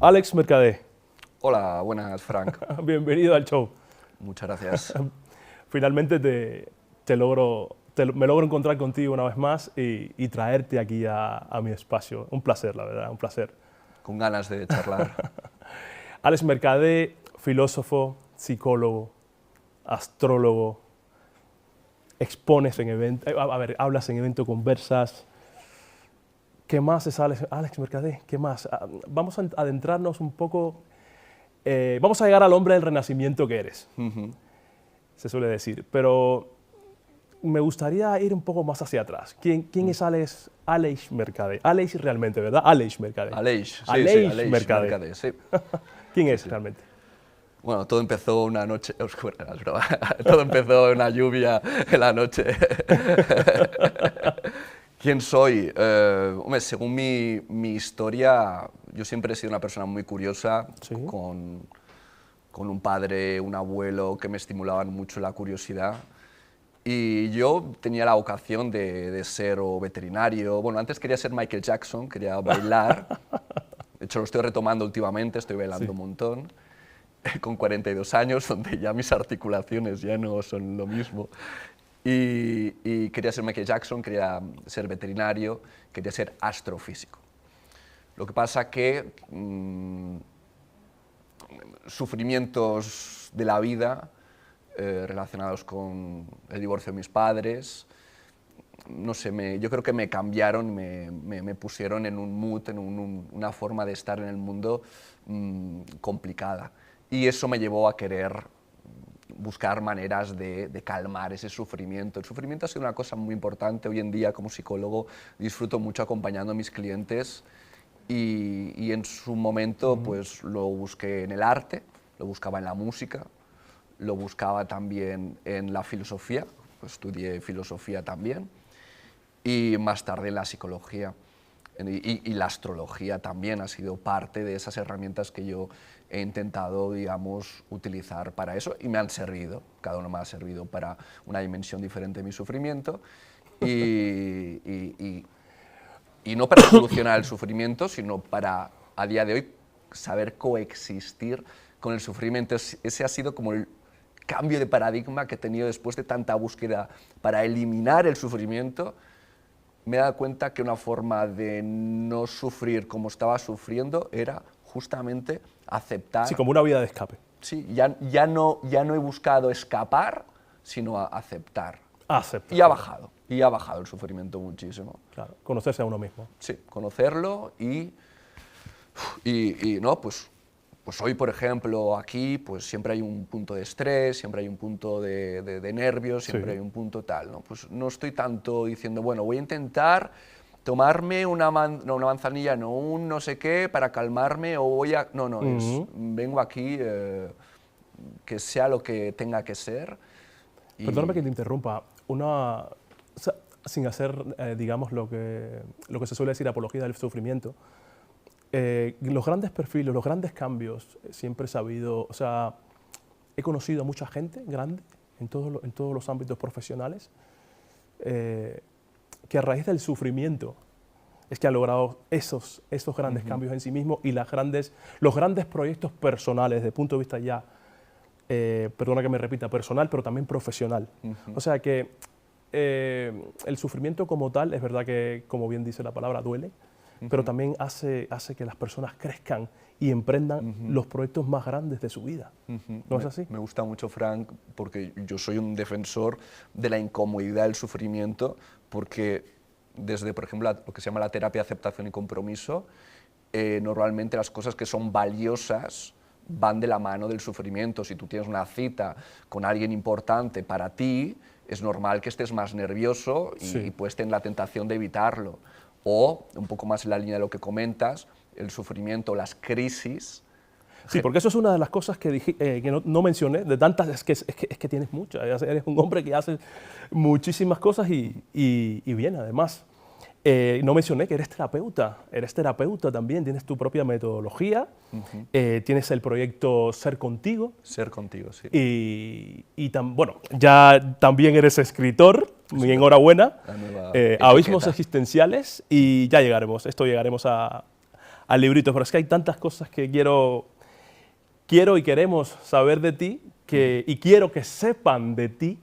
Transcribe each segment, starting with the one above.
Alex Mercadé, Hola, buenas, Frank. bienvenido al show. Muchas gracias. Finalmente me logro encontrar contigo una vez más y traerte aquí a mi espacio. Un placer, la verdad, un placer. Con ganas de charlar. Alex Mercadé, filósofo, psicólogo, astrólogo, expones en eventos, hablas en eventos, conversas. ¿Qué más es Alex Mercadé? ¿Qué más? Vamos a adentrarnos un poco, vamos a llegar al hombre del renacimiento que eres, se suele decir, pero me gustaría ir un poco más hacia atrás. ¿Quién es Alex Mercadé? Alex realmente, ¿verdad? Alex Mercadé. Aleix, sí, Aleix Aleix Mercadé. Mercadé, sí. ¿Quién es realmente? Bueno, todo empezó una noche oscura, es broma. Todo empezó una lluvia en la noche. ¿Quién soy? Hombre, según mi historia, yo siempre he sido una persona muy curiosa, Sí. con un padre, un abuelo que me estimulaban mucho la curiosidad. Y yo tenía la vocación de ser o veterinario. Bueno, antes quería ser Michael Jackson, quería bailar. De hecho, lo estoy retomando últimamente, estoy bailando Sí. un montón. Con 42 años, donde ya mis articulaciones ya no son lo mismo. Y quería ser Michael Jackson, quería ser veterinario, quería ser astrofísico. Lo que pasa que sufrimientos de la vida relacionados con el divorcio de mis padres, no sé, yo creo que me cambiaron, me pusieron en un mood, en una forma de estar en el mundo complicada. Y eso me llevó a querer buscar maneras de calmar ese sufrimiento. El sufrimiento ha sido una cosa muy importante. Hoy en día, como psicólogo, disfruto mucho acompañando a mis clientes y en su momento pues, lo busqué en el arte, lo buscaba en la música, lo buscaba también en la filosofía, pues estudié filosofía también, y más tarde en la psicología. Y la astrología también ha sido parte de esas herramientas que yo he intentado, digamos, utilizar para eso y me han servido. Cada uno me ha servido para una dimensión diferente de mi sufrimiento y no para solucionar el sufrimiento, sino para, a día de hoy, saber coexistir con el sufrimiento. Ese ha sido como el cambio de paradigma que he tenido después de tanta búsqueda para eliminar el sufrimiento. Me he dado cuenta que una forma de no sufrir como estaba sufriendo era justamente aceptar. Sí, como una vía de escape. Sí, ya no he buscado escapar, sino aceptar. Aceptar. Y ha bajado el sufrimiento muchísimo. Claro, conocerse a uno mismo. Sí, conocerlo y no, pues hoy, por ejemplo, aquí pues siempre hay un punto de estrés, siempre hay un punto de nervios, siempre Sí. hay un punto tal, ¿no? Pues no estoy tanto diciendo, bueno, voy a intentar tomarme una manzanilla, no un no sé qué, para calmarme, o voy a... No, vengo aquí, que sea lo que tenga que ser. Perdóname que te interrumpa. Sin hacer, digamos, lo que se suele decir apología del sufrimiento, los grandes perfiles, los grandes cambios, siempre he sabido, o sea, he conocido a mucha gente grande en todos los ámbitos profesionales que a raíz del sufrimiento es que ha logrado esos grandes cambios en sí mismo y los grandes proyectos personales desde el punto de vista ya, perdona que me repita, personal, pero también profesional. O sea que el sufrimiento como tal, es verdad que, como bien dice la palabra, duele, pero también hace que las personas crezcan y emprendan los proyectos más grandes de su vida. ¿No es así? Me gusta mucho, Frank, porque yo soy un defensor de la incomodidad del sufrimiento, porque desde, por ejemplo, lo que se llama la terapia de aceptación y compromiso, normalmente las cosas que son valiosas van de la mano del sufrimiento. Si tú tienes una cita con alguien importante para ti, es normal que estés más nervioso y puedes tener la tentación de evitarlo. O, un poco más en la línea de lo que comentas, el sufrimiento, las crisis. Sí, porque eso es una de las cosas que no mencioné, de tantas, es que tienes muchas, eres un hombre que hace muchísimas cosas y bien, además. No mencioné que eres terapeuta también, tienes tu propia metodología, tienes el proyecto Ser Contigo. Ser Contigo, sí. Bueno, ya también eres escritor, muy enhorabuena, La nueva Abismos etiqueta. Existenciales, y ya llegaremos a al librito, pero es que hay tantas cosas que quiero y queremos saber de ti, y quiero que sepan de ti,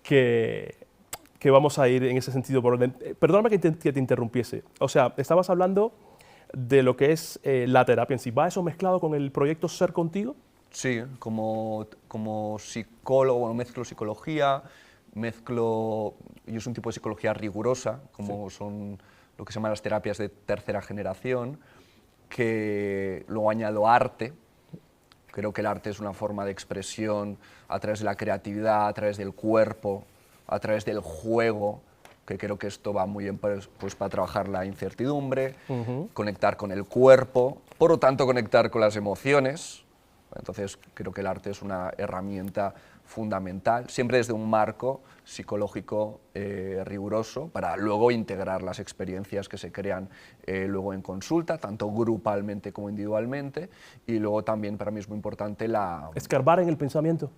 que vamos a ir en ese sentido por orden. Perdóname que te interrumpiese. O sea, estabas hablando de lo que es la terapia en sí. ¿Va eso mezclado con el proyecto Ser Contigo? Sí, como psicólogo, bueno, mezclo psicología, yo es un tipo de psicología rigurosa, como son lo que se llaman las terapias de tercera generación, que luego añado arte. Creo que el arte es una forma de expresión a través de la creatividad, a través del cuerpo, a través del juego, que creo que esto va muy bien pues para trabajar la incertidumbre, conectar con el cuerpo, por lo tanto conectar con las emociones. Entonces creo que el arte es una herramienta fundamental, siempre desde un marco psicológico riguroso, para luego integrar las experiencias que se crean luego en consulta, tanto grupalmente como individualmente, y luego también para mí es muy importante escarbar en el pensamiento.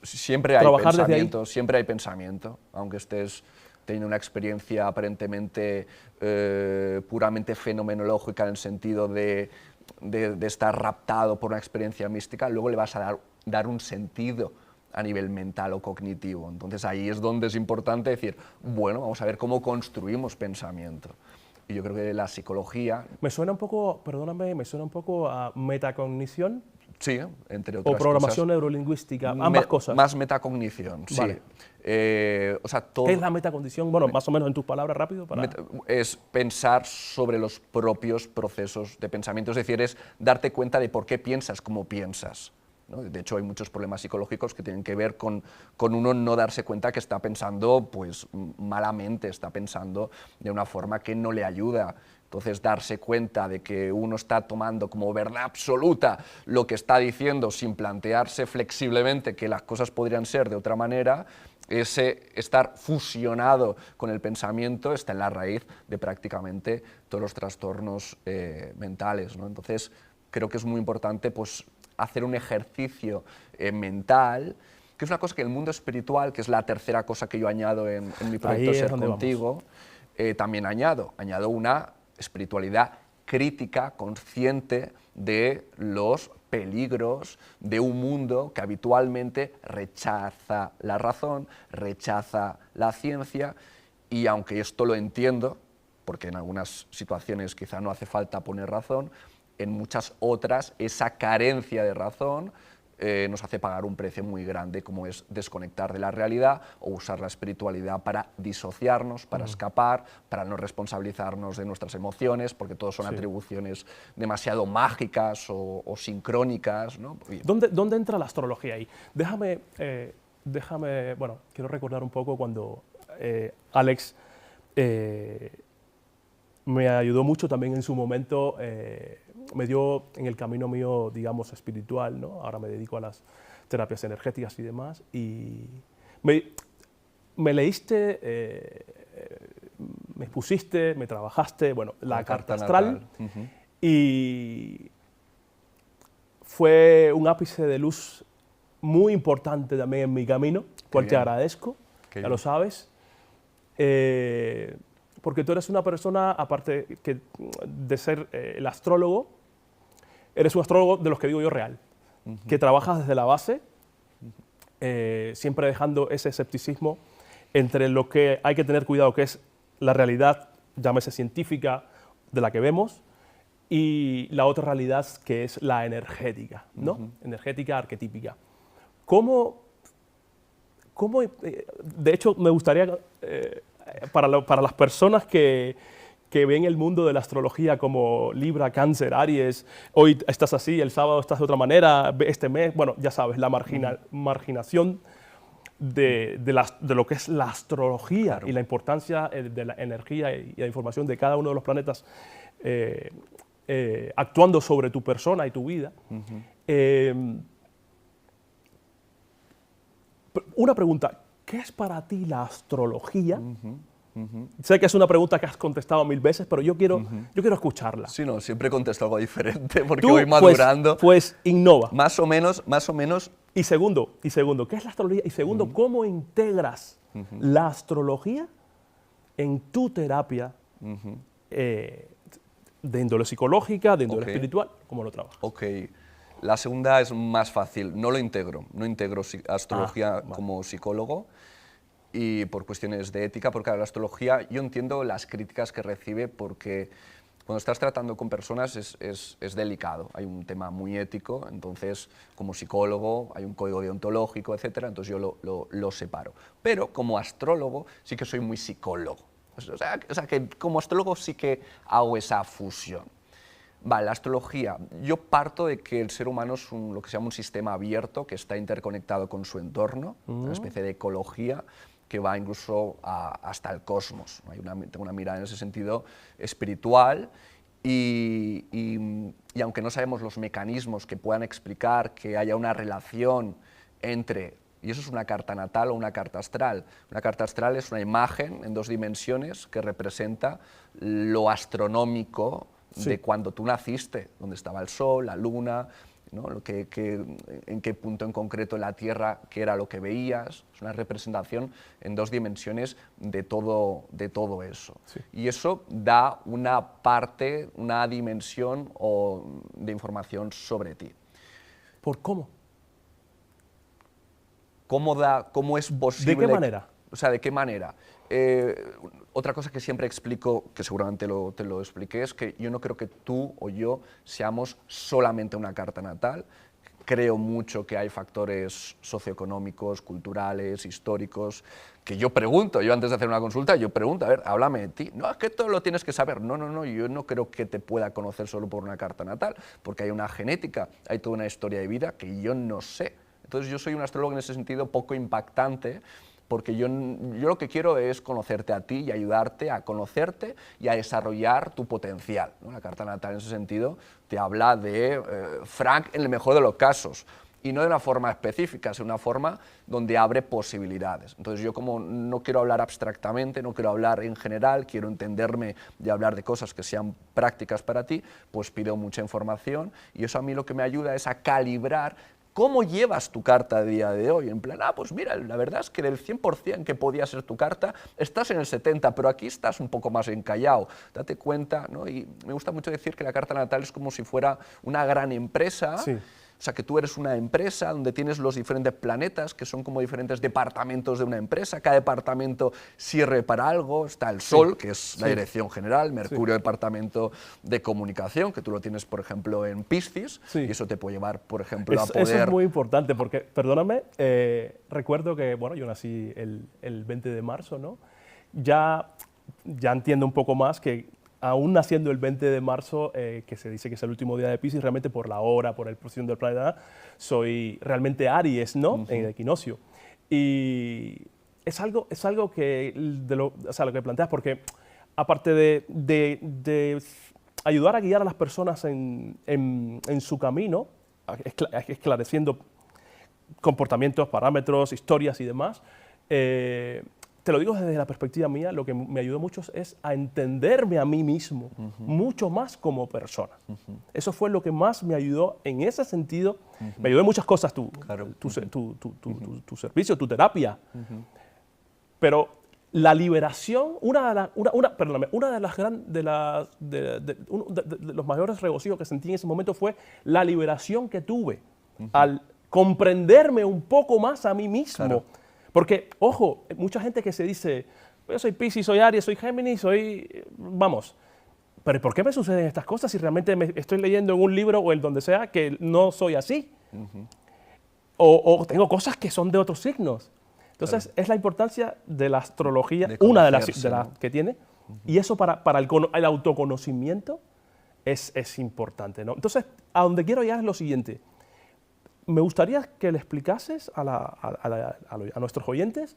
Siempre hay pensamiento, siempre hay pensamiento, aunque estés teniendo una experiencia aparentemente puramente fenomenológica en el sentido de estar raptado por una experiencia mística, luego le vas a dar un sentido a nivel mental o cognitivo. Entonces ahí es donde es importante decir, bueno, vamos a ver cómo construimos pensamiento. Y yo creo que la psicología... Me suena un poco, perdóname, me suena un poco a metacognición. Sí, entre otras cosas. O programación neurolingüística, ambas cosas. Más metacognición, sí. Vale. O sea, ¿Qué es la metacognición? Bueno, más o menos en tus palabras, rápido. Es pensar sobre los propios procesos de pensamiento, es decir, es darte cuenta de por qué piensas como piensas, ¿no? De hecho, hay muchos problemas psicológicos que tienen que ver con uno no darse cuenta que está pensando pues, malamente, está pensando de una forma que no le ayuda. Entonces, darse cuenta de que uno está tomando como verdad absoluta lo que está diciendo sin plantearse flexiblemente que las cosas podrían ser de otra manera, ese estar fusionado con el pensamiento está en la raíz de prácticamente todos los trastornos mentales, ¿no? Entonces, creo que es muy importante pues, hacer un ejercicio mental, que es una cosa que en el mundo espiritual, que es la tercera cosa que yo añado en mi proyecto Ser Contigo, también añado una espiritualidad crítica, consciente de los peligros de un mundo que habitualmente rechaza la razón, rechaza la ciencia, y aunque esto lo entiendo, porque en algunas situaciones quizá no hace falta poner razón, en muchas otras esa carencia de razón nos hace pagar un precio muy grande, como es desconectar de la realidad o usar la espiritualidad para disociarnos, para escapar, para no responsabilizarnos de nuestras emociones, porque todos son atribuciones demasiado mágicas o sincrónicas, ¿no? ¿Dónde entra la astrología ahí? Déjame, bueno, quiero recordar un poco cuando Alex me ayudó mucho también en su momento, me dio en el camino mío, digamos, espiritual, ¿no? Ahora me dedico a las terapias energéticas y demás, y me leíste, me expusiste, me trabajaste, bueno, la carta astral, y fue un ápice de luz muy importante también en mi camino, cual te agradezco, ya lo sabes. Porque tú eres una persona, aparte de ser el astrólogo, eres un astrólogo de los que digo yo real, que trabajas desde la base, siempre dejando ese escepticismo entre lo que hay que tener cuidado, que es la realidad, llámese científica, de la que vemos, y la otra realidad que es la energética, ¿no? Energética, arquetípica. De hecho, me gustaría... para las personas que ven el mundo de la astrología como Libra, Cáncer, Aries, hoy estás así, el sábado estás de otra manera, este mes, bueno, ya sabes, la marginación de lo que es la astrología y la importancia de la energía y la información de cada uno de los planetas actuando sobre tu persona y tu vida. Una pregunta. ¿Qué es para ti la astrología? Sé que es una pregunta que has contestado 1000 veces, pero yo quiero escucharla. Sí, no, siempre contesto algo diferente porque voy madurando. Pues innova. Más o menos. Y segundo, ¿qué es la astrología? Y segundo, ¿cómo integras la astrología en tu terapia de índole psicológica, de índole Ok. espiritual, ¿cómo lo trabajas? Ok. La segunda es más fácil. No lo integro. No integro astrología vale. como psicólogo y por cuestiones de ética, porque la astrología, yo entiendo las críticas que recibe porque cuando estás tratando con personas es delicado. Hay un tema muy ético, entonces como psicólogo hay un código deontológico, etcétera, entonces yo lo separo. Pero como astrólogo sí que soy muy psicólogo. O sea que como astrólogo sí que hago esa fusión. Vale, la astrología. Yo parto de que el ser humano es lo que se llama un sistema abierto que está interconectado con su entorno, una especie de ecología que va incluso hasta el cosmos. Tengo una mirada en ese sentido espiritual y aunque no sabemos los mecanismos que puedan explicar que haya una relación entre, y eso es una carta natal o una carta astral. Una carta astral es una imagen en 2 dimensiones que representa lo astronómico de cuando tú naciste, donde estaba el Sol, la Luna, ¿no? En qué punto en concreto en la Tierra, qué era lo que veías. Es una representación en 2 dimensiones de todo eso. Sí. Y eso da una parte, una dimensión de información sobre ti. ¿Por cómo? ¿Cómo es posible? ¿De qué manera? O sea, ¿de qué manera? Otra cosa que siempre explico, que seguramente te lo expliqué, es que yo no creo que tú o yo seamos solamente una carta natal. Creo mucho que hay factores socioeconómicos, culturales, históricos, que yo pregunto, yo antes de hacer una consulta, yo pregunto, a ver, háblame de ti. No, es que todo lo tienes que saber. No, yo no creo que te pueda conocer solo por una carta natal, porque hay una genética, hay toda una historia de vida que yo no sé. Entonces yo soy un astrólogo en ese sentido poco impactante, porque yo lo que quiero es conocerte a ti y ayudarte a conocerte y a desarrollar tu potencial, ¿no? La carta natal en ese sentido te habla de Frank en el mejor de los casos, y no de una forma específica, sino una forma donde abre posibilidades. Entonces yo como no quiero hablar abstractamente, no quiero hablar en general, quiero entenderme y hablar de cosas que sean prácticas para ti, pues pido mucha información y eso a mí lo que me ayuda es a calibrar ¿cómo llevas tu carta a día de hoy? En plan, pues mira, la verdad es que del 100% que podía ser tu carta, estás en el 70%, pero aquí estás un poco más encallado. Date cuenta, ¿no? Y me gusta mucho decir que la carta natal es como si fuera una gran empresa. Sí. O sea, que tú eres una empresa donde tienes los diferentes planetas, que son como diferentes departamentos de una empresa. Cada departamento sirve para algo. Está el Sol, que es la dirección general, Mercurio, departamento de comunicación, que tú lo tienes, por ejemplo, en Piscis, y eso te puede llevar, por ejemplo, a poder... Eso es muy importante, porque, perdóname, recuerdo que, bueno, yo nací el 20 de marzo, ¿no? Ya entiendo un poco más que aún naciendo el 20 de marzo, que se dice que es el último día de Piscis, realmente por la hora, por el posición del planeta, soy realmente Aries, ¿no? En el equinoccio. Y es algo que, lo que planteas, porque aparte de ayudar a guiar a las personas en su camino, esclareciendo comportamientos, parámetros, historias y demás, te lo digo desde la perspectiva mía, lo que me ayudó mucho es a entenderme a mí mismo mucho más como persona. Eso fue lo que más me ayudó en ese sentido. Me ayudó en muchas cosas tu servicio, tu terapia. Pero la liberación, uno de los mayores regocijos que sentí en ese momento fue la liberación que tuve al comprenderme un poco más a mí mismo. Claro. Porque, ojo, mucha gente que se dice, yo soy Piscis, soy Aries, soy Géminis, vamos, pero ¿por qué me suceden estas cosas si realmente me estoy leyendo en un libro o en donde sea que no soy así? O tengo cosas que son de otros signos. Entonces, es la importancia de la astrología, una de las que tiene, y eso para el autoconocimiento es importante, ¿no? Entonces, a donde quiero llegar es lo siguiente. Me gustaría que le explicases a nuestros oyentes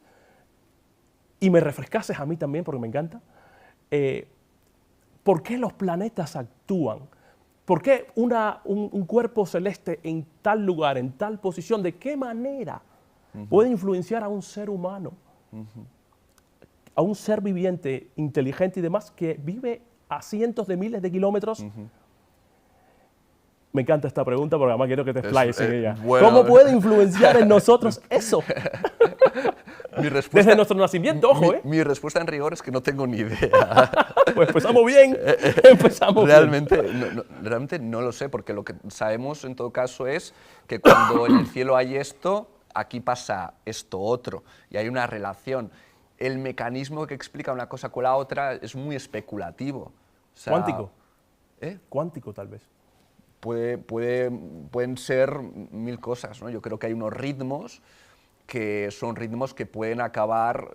y me refrescases a mí también, porque me encanta, por qué los planetas actúan, por qué un cuerpo celeste en tal lugar, en tal posición, de qué manera puede influenciar a un ser humano, a un ser viviente, inteligente y demás, que vive a cientos de miles de kilómetros. Me encanta esta pregunta porque además quiero que te explayes en ella. Bueno, ¿cómo puede influenciar en nosotros eso? Desde nuestro nacimiento, ojo, ¿eh? Mi respuesta en rigor es que no tengo ni idea. Pues empezamos bien, empezamos Realmente, realmente no lo sé, porque lo que sabemos en todo caso es que cuando en el cielo hay esto, aquí pasa esto otro, y hay una relación. El mecanismo que explica una cosa con la otra es muy especulativo. O sea, Cuántico. ¿eh? Cuántico, tal vez. Pueden ser mil cosas, ¿no? Yo creo que hay unos ritmos que son ritmos que pueden acabar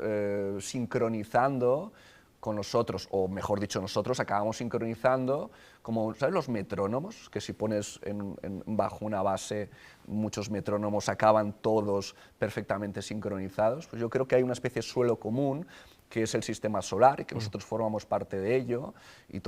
sincronizando con nosotros, o mejor dicho, nosotros acabamos sincronizando, como, ¿sabes los metrónomos? Que si pones bajo una base muchos metrónomos acaban todos perfectamente sincronizados. Pues yo creo que hay una especie de suelo común que es el sistema solar y que nosotros formamos parte de ello, y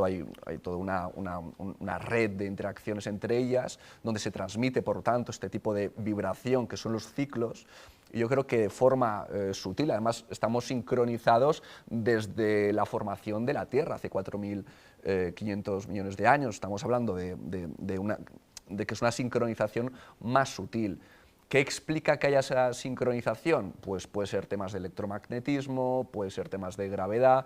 hay toda una red de interacciones entre ellas, donde se transmite, por lo tanto, este tipo de vibración que son los ciclos. Y yo creo que de forma sutil, además estamos sincronizados desde la formación de la Tierra, hace 4.500 millones de años, estamos hablando de que es una sincronización más sutil. ¿Qué explica que haya esa sincronización? Pues puede ser temas de electromagnetismo, puede ser temas de gravedad,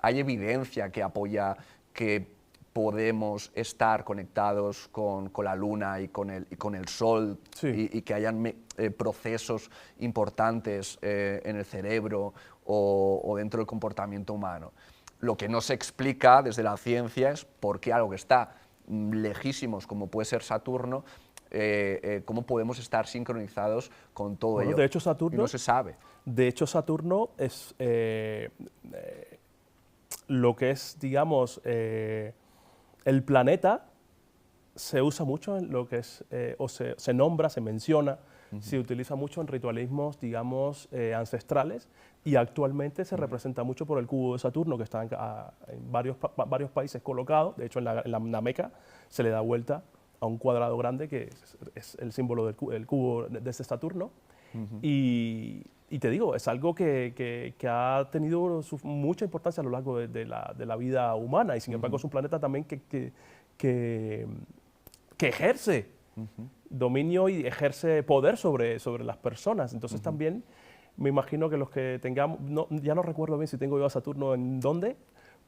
hay evidencia que apoya que podemos estar conectados con la Luna y con el Sol, Sí. y que hayan procesos importantes en el cerebro o dentro del comportamiento humano. Lo que no se explica desde la ciencia es por qué algo que está lejísimos, como puede ser Saturno, cómo podemos estar sincronizados con todo ello. De hecho, Saturno, y no se sabe. De hecho, Saturno es lo que es, digamos, el planeta se usa mucho en lo que es, o se nombra, se menciona, se utiliza mucho en ritualismos, digamos, ancestrales, y actualmente se representa mucho por el cubo de Saturno, que está en varios países colocado. De hecho, en la Meca se le da vuelta a un cuadrado grande que es el símbolo del cubo de ese Saturno. Y te digo, es algo que ha tenido mucha importancia a lo largo de la vida humana, y sin embargo es un planeta también que ejerce dominio y ejerce poder sobre las personas. Entonces también me imagino que los que tengamos, ya no recuerdo bien si tengo yo a Saturno en dónde,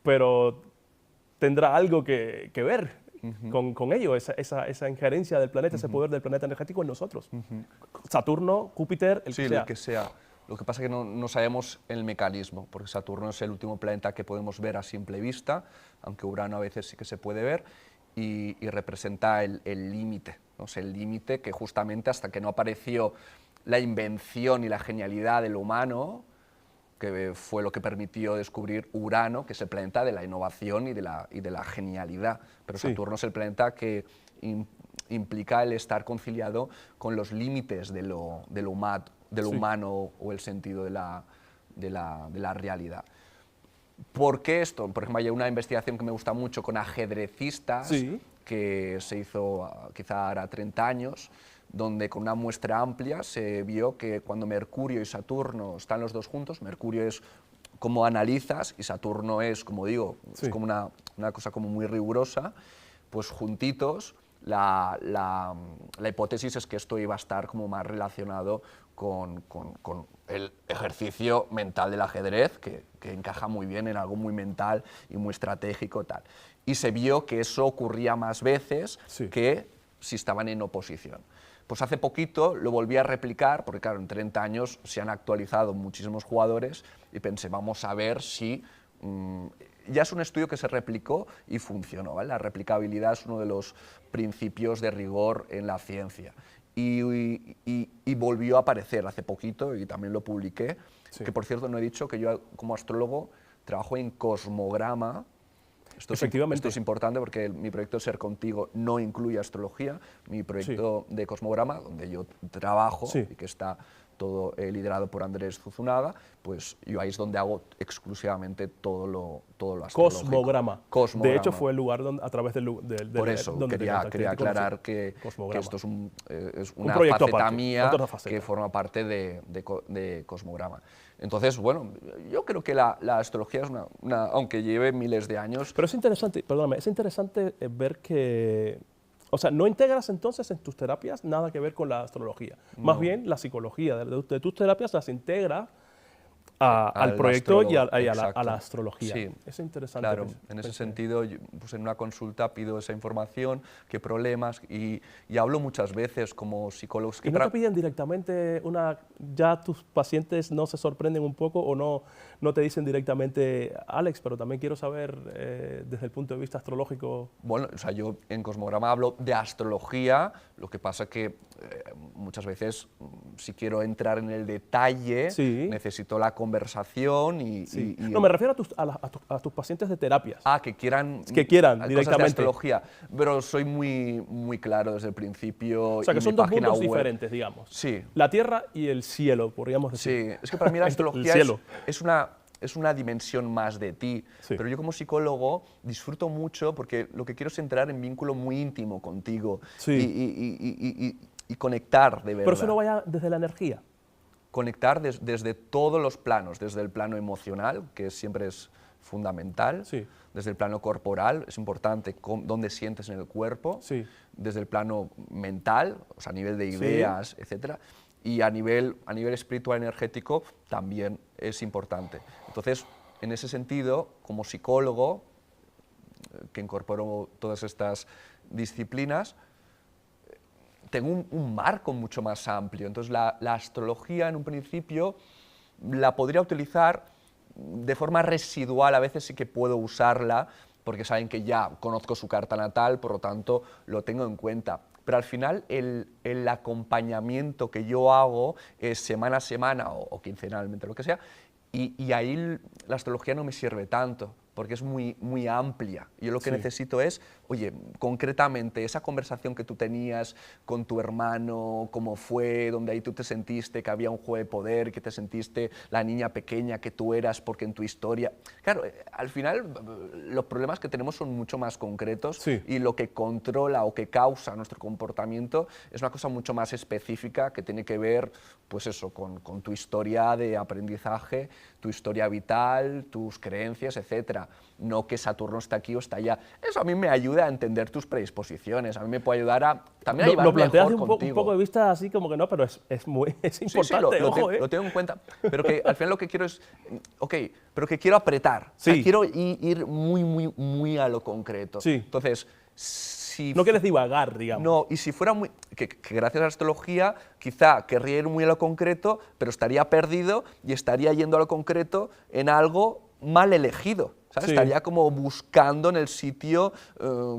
pero tendrá algo que ver con ello, esa injerencia del planeta, ese poder del planeta energético en nosotros. Saturno, Júpiter, el que sea. Lo que pasa es que no sabemos el mecanismo, porque Saturno es el último planeta que podemos ver a simple vista, aunque Urano a veces sí que se puede ver, y representa el límite, ¿no? O sea, el límite que justamente hasta que no apareció la invención y la genialidad del humano, que fue lo que permitió descubrir Urano, que es el planeta de la innovación y de la genialidad. Pero Saturno es el planeta que implica el estar conciliado con los límites de lo humano o el sentido de la realidad. ¿Por qué esto? Por ejemplo, hay una investigación que me gusta mucho con ajedrecistas que se hizo quizá ahora 30 años, donde con una muestra amplia se vio que cuando Mercurio y Saturno están los dos juntos, Mercurio es cómo analizas y Saturno es, como digo, es como una cosa como muy rigurosa, pues juntitos, la hipótesis es que esto iba a estar como más relacionado con el ejercicio mental del ajedrez, que encaja muy bien en algo muy mental y muy estratégico, tal. Y se vio que eso ocurría más veces que si estaban en oposición. Pues hace poquito lo volví a replicar, porque claro, en 30 años se han actualizado muchísimos jugadores, y pensé, vamos a ver si... ya es un estudio que se replicó y funcionó, ¿vale? La replicabilidad es uno de los principios de rigor en la ciencia. Y volvió a aparecer hace poquito, y también lo publiqué, que por cierto no he dicho que yo como astrólogo trabajo en Cosmograma. Esto es importante porque mi proyecto Ser Contigo no incluye astrología. Mi proyecto de Cosmograma, donde yo trabajo y que está todo liderado por Andrés Zuzunaga, pues yo ahí es donde hago exclusivamente todo lo astrológico. Cosmograma. De hecho, fue el lugar donde, a través del por eso, donde quería aclarar que esto es una proyecto faceta aparte, mía que forma parte de Cosmograma. Entonces, bueno, yo creo que la astrología es aunque lleve miles de años... Pero es interesante, perdóname, es interesante ver que... O sea, no integras entonces en tus terapias nada que ver con la astrología. No. Más bien la psicología de tus terapias las integra al al proyecto y astrólogo, a exacto. la astrología. Sí, Es interesante. claro, en ese sentido, pues en una consulta pido esa información, qué problemas, y hablo muchas veces como psicólogos. ¿Y no te piden directamente ya tus pacientes no se sorprenden un poco o no te dicen directamente, Alex, pero también quiero saber desde el punto de vista astrológico? Bueno, o sea, yo en Cosmograma hablo de astrología, lo que pasa que muchas veces, si quiero entrar en el detalle, Sí. necesito la conversación Sí. No, me refiero a tus pacientes de terapias. que quieran, Que quieran cosas directamente. de astrología, pero soy muy claro desde el principio. O sea, que y son mi dos página mundos web- diferentes, digamos. Sí, La tierra y el cielo, podríamos decir. sí, es que para mí la El astrología cielo. es una dimensión más de ti, Sí. pero yo como psicólogo disfruto mucho porque lo que quiero es entrar en vínculo muy íntimo contigo Sí. y conectar de verdad. Pero eso no vaya desde la energía. Conectar desde todos los planos, desde el plano emocional, que siempre es fundamental, Sí. desde el plano corporal, es importante dónde sientes en el cuerpo, Sí. desde el plano mental, o sea, a nivel de Sí. ideas, etcétera, y a nivel espiritual energético también es importante. Entonces, en ese sentido, como psicólogo, que incorporo todas estas disciplinas, tengo un marco mucho más amplio. Entonces, la astrología, en un principio, la podría utilizar de forma residual. A veces sí que puedo usarla, porque saben que ya conozco su carta natal, por lo tanto, lo tengo en cuenta. Pero al final, el acompañamiento que yo hago es semana a semana o quincenalmente, lo que sea, y ahí la astrología no me sirve tanto, porque es muy amplia. Yo lo que Sí. necesito es, oye, concretamente, esa conversación que tú tenías con tu hermano, cómo fue, donde ahí tú te sentiste que había un juego de poder, que te sentiste la niña pequeña que tú eras porque en tu historia... Claro, al final los problemas que tenemos son mucho más concretos, Sí. y lo que controla o que causa nuestro comportamiento es una cosa mucho más específica que tiene que ver, pues eso, con tu historia de aprendizaje, tu historia vital, tus creencias, etcétera. No que Saturno está aquí o está allá. Eso a mí me ayuda a entender tus predisposiciones, a mí me puede ayudar también a Lo llevar planteas mejor de un contigo. poco de vista así como que no, pero es Sí, importante, lo ojo, lo tengo en cuenta, pero que al final lo que quiero es, ok, pero que quiero apretar, o sea, Sí. quiero ir muy a lo concreto. Sí. Entonces, si No quieres divagar, digamos. no, y si fuera muy... Que gracias a la astrología quizá querría ir muy a lo concreto, pero estaría perdido y estaría yendo a lo concreto en algo mal elegido, ¿sabes? Sí. Estaría como buscando en el sitio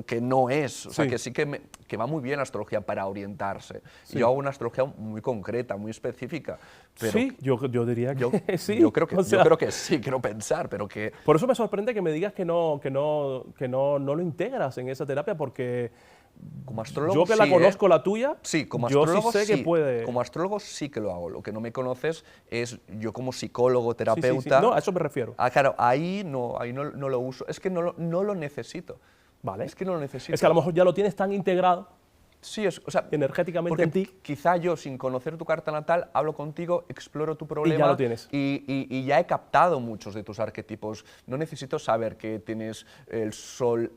que no es. O sea, Sí. que sí que va muy bien la astrología para orientarse. Sí. Yo hago una astrología muy concreta, muy específica. Pero Sí, yo diría que yo, sí. yo creo que, O sea, yo creo que sí, quiero pensar, pero que... por eso me sorprende que me digas que no lo integras en esa terapia, porque Como astrólogo yo que la sí, conozco la tuya, Sí, como yo astrólogo sí sé que sí. puede... Como astrólogo sí que lo hago. Lo que no me conoces es yo como psicólogo, Sí, sí, sí. terapeuta. No, a eso me refiero. Claro, ahí no lo uso. Es que no lo necesito. Vale. Es que no lo necesito. Es que a lo mejor ya lo tienes tan integrado Sí, o sea, energéticamente porque en ti. quizá yo, sin conocer tu carta natal, hablo contigo, exploro tu problema. ya lo tienes. Y ya he captado muchos de tus arquetipos. No necesito saber que tienes el Sol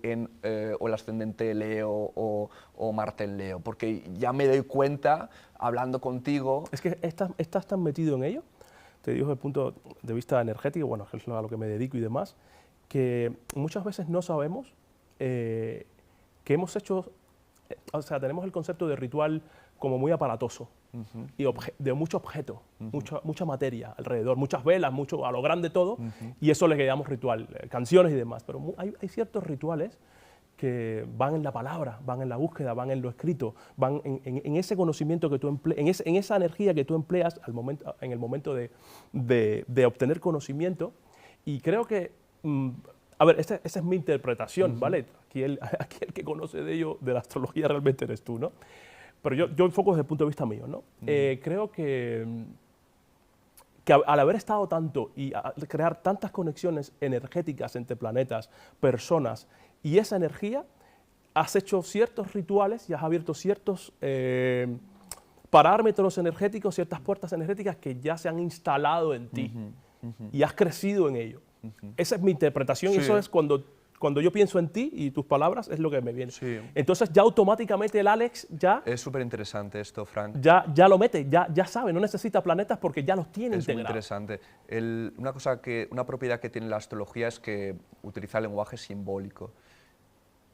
o el ascendente Leo o Marte en Leo, porque ya me doy cuenta, hablando contigo... Es que estás tan metido en ello, te digo desde el punto de vista energético, bueno, que es a lo que me dedico y demás, que muchas veces no sabemos que hemos hecho, o sea, tenemos el concepto de ritual como muy aparatoso y de mucho objeto, mucha materia alrededor, muchas velas, mucho a lo grande todo, y eso le llamamos ritual, canciones y demás, pero hay ciertos rituales que van en la palabra, van en la búsqueda, van en lo escrito, van en ese conocimiento que tú empleas, en esa energía que tú empleas en el momento de obtener conocimiento. Y creo que, a ver, esa es mi interpretación, ¿vale? Aquí el que conoce de ello, de la astrología, realmente eres tú, ¿no? Pero yo enfoco desde el punto de vista mío, ¿no? Creo que al haber estado tanto y al crear tantas conexiones energéticas entre planetas, personas y esa energía, has hecho ciertos rituales y has abierto ciertos parámetros energéticos, ciertas puertas energéticas que ya se han instalado en ti y has crecido en ello. Esa es mi interpretación y Sí. eso es cuando cuando yo pienso en ti y tus palabras es lo que me viene. Sí. Entonces ya automáticamente el Alex ya, Es súper interesante esto, Frank. ya lo mete, ya sabe, no necesita planetas porque ya los tiene Es muy integrados. interesante. Una propiedad que tiene la astrología es que utiliza el lenguaje simbólico.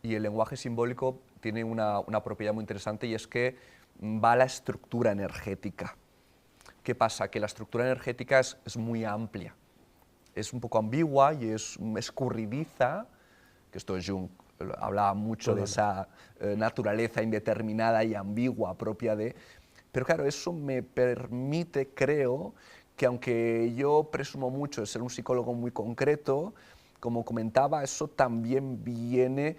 Y el lenguaje simbólico tiene una propiedad muy interesante y es que va a la estructura energética. ¿Qué pasa? Que la estructura energética es muy amplia. Es un poco ambigua y es escurridiza, que esto es Jung, hablaba mucho de esa naturaleza indeterminada y ambigua propia de... Pero claro, eso me permite, creo, que aunque yo presumo mucho de ser un psicólogo muy concreto, como comentaba, eso también viene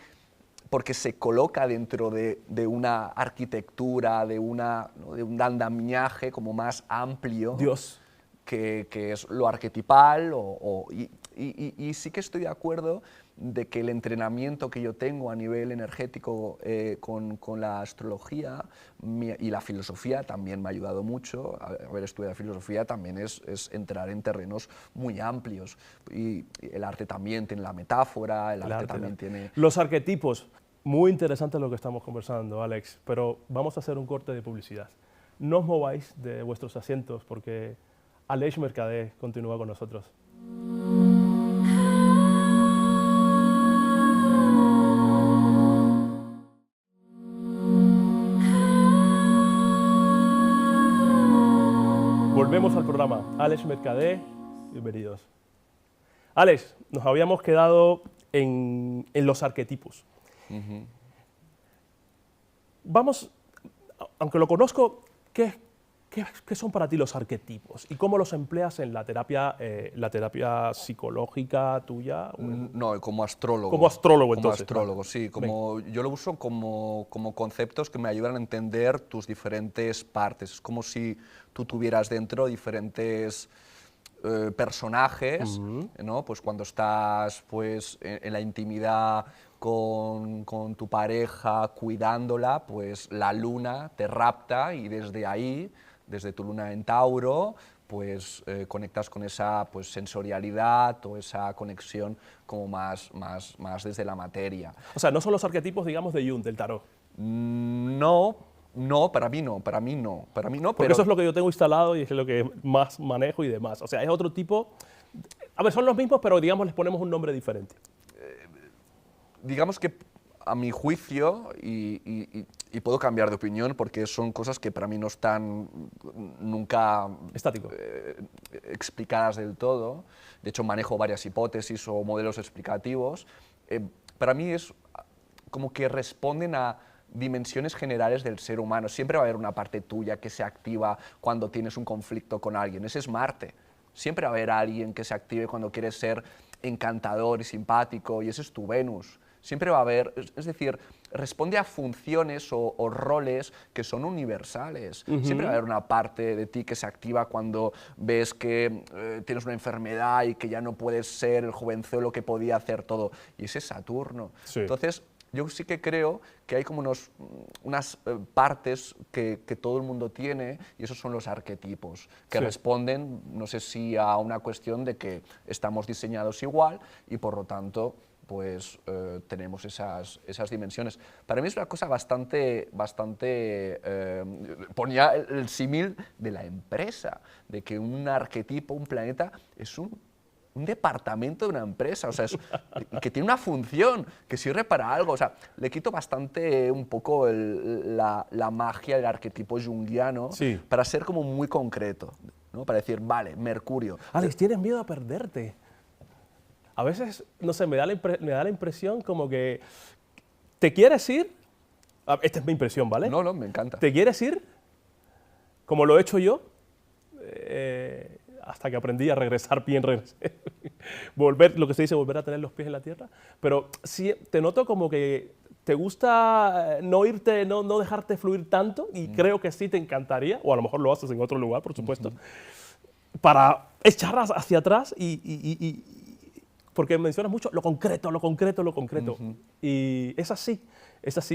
porque se coloca dentro de una arquitectura, de un andamiaje como más amplio, Dios. que es lo arquetipal, y sí que estoy de acuerdo de que el entrenamiento que yo tengo a nivel energético con la astrología y la filosofía también me ha ayudado mucho. Haber estudiado filosofía también es entrar en terrenos muy amplios. Y el arte también tiene la metáfora, el arte también tiene... Los arquetipos, muy interesante lo que estamos conversando, Alex, pero vamos a hacer un corte de publicidad. No os mováis de vuestros asientos porque Aleix Mercadé continúa con nosotros. Volvemos al programa. Aleix Mercadé, bienvenidos. Alex, nos habíamos quedado en los arquetipos. Vamos, aunque lo conozco, ¿qué son para ti los arquetipos? ¿Y cómo los empleas en la terapia psicológica tuya? No, como astrólogo. Como astrólogo, como entonces. Astrólogo, sí. Yo lo uso como conceptos que me ayudan a entender tus diferentes partes. Es como si tú tuvieras dentro diferentes personajes, ¿no? Pues cuando estás pues, en la intimidad con tu pareja, cuidándola, pues la luna te rapta y desde ahí, desde tu luna en Tauro, pues conectas con esa pues, sensorialidad o esa conexión como más desde la materia. O sea, no son los arquetipos, digamos, de Jung, del tarot. No, para mí no. Porque pero eso es lo que yo tengo instalado y es lo que más manejo y demás. O sea, es otro tipo... A ver, son los mismos, pero digamos les ponemos un nombre diferente. Digamos que a mi juicio, y puedo cambiar de opinión porque son cosas que para mí no están nunca Estático. Explicadas del todo. De hecho, manejo varias hipótesis o modelos explicativos. Para mí es como que responden a dimensiones generales del ser humano. Siempre va a haber una parte tuya que se activa cuando tienes un conflicto con alguien. Ese es Marte. Siempre va a haber alguien que se active cuando quieres ser encantador y simpático, y ese es tu Venus. Siempre va a haber, es decir, responde a funciones o roles que son universales. Siempre va a haber una parte de ti que se activa cuando ves que tienes una enfermedad y que ya no puedes ser el jovenzuelo que podía hacer todo. Y ese es Saturno. Sí. Entonces, yo sí que creo que hay como unas partes que todo el mundo tiene, y esos son los arquetipos, que responden, no sé si a una cuestión de que estamos diseñados igual y por lo tanto pues tenemos esas dimensiones. Para mí es una cosa bastante ponía el símil de la empresa, de que un arquetipo, un planeta, es un departamento de una empresa, o sea, que tiene una función, que sirve para algo. O sea, le quito bastante un poco la magia del arquetipo junguiano para ser como muy concreto, ¿no? Para decir, vale, Mercurio. Alex, tienes miedo a perderte. A veces, no sé, me da la impresión como que te quieres ir. Esta es mi impresión, ¿vale? No, me encanta. Te quieres ir, como lo he hecho yo, hasta que aprendí a regresar bien, volver, lo que se dice, volver a tener los pies en la tierra. Pero sí, te noto como que te gusta no irte, no dejarte fluir tanto, y creo que sí te encantaría, o a lo mejor lo haces en otro lugar, por supuesto, para echar hacia atrás porque mencionas mucho lo concreto. Y es así,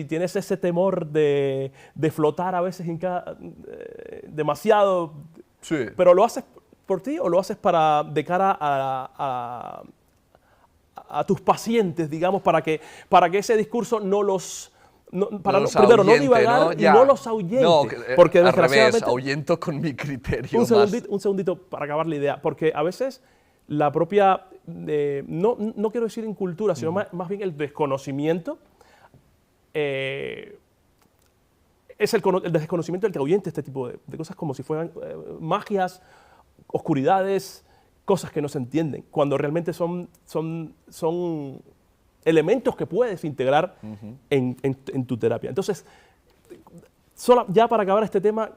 tienes ese temor de flotar a veces demasiado, pero ¿lo haces por ti o lo haces de cara a tus pacientes, digamos, para que ese discurso no los... No los primero, no ahuyente, divagar ¿no? y Ya. no los ahuyente. No, porque al desgraciadamente... revés, ahuyento con mi criterio Un segundito para acabar la idea, porque a veces la propia, no quiero decir incultura, sino más bien el desconocimiento, es el desconocimiento del que ahuyente este tipo de cosas como si fueran magias, oscuridades, cosas que no se entienden, cuando realmente son elementos que puedes integrar en tu terapia. Entonces, ya para acabar este tema,